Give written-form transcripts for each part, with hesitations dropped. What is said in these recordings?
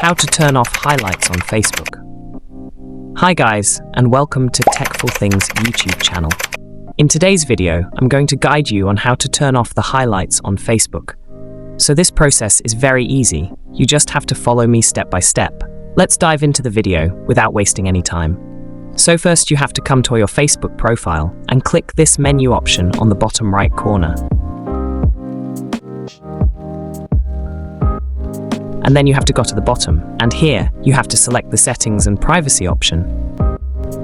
How to turn off highlights on Facebook. Hi guys, and welcome to Techful Things YouTube channel. In today's video, I'm going to guide you on how to turn off the highlights on Facebook. So this process is very easy. You just have to follow me step by step. Let's dive into the video without wasting any time. So first you have to come to your Facebook profile and click this menu option on the bottom right corner. And then you have to go to the bottom, and here you have to select the settings and privacy option.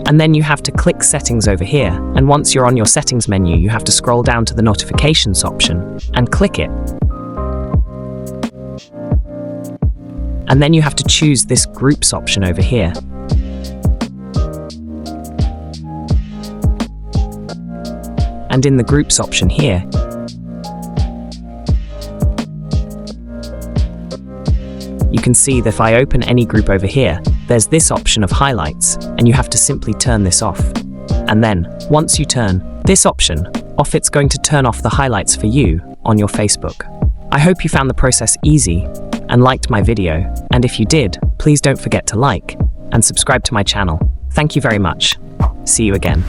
And then you have to click settings over here, and once you're on your settings menu you have to scroll down to the notifications option and click it. And then you have to choose this groups option over here. And in the groups option here, you can see that if I open any group over here, there's this option of highlights, and you have to simply turn this off. And then, once you turn this option off, it's going to turn off the highlights for you on your Facebook. I hope you found the process easy and liked my video, and if you did, please don't forget to like and subscribe to my channel. Thank you very much. See you again.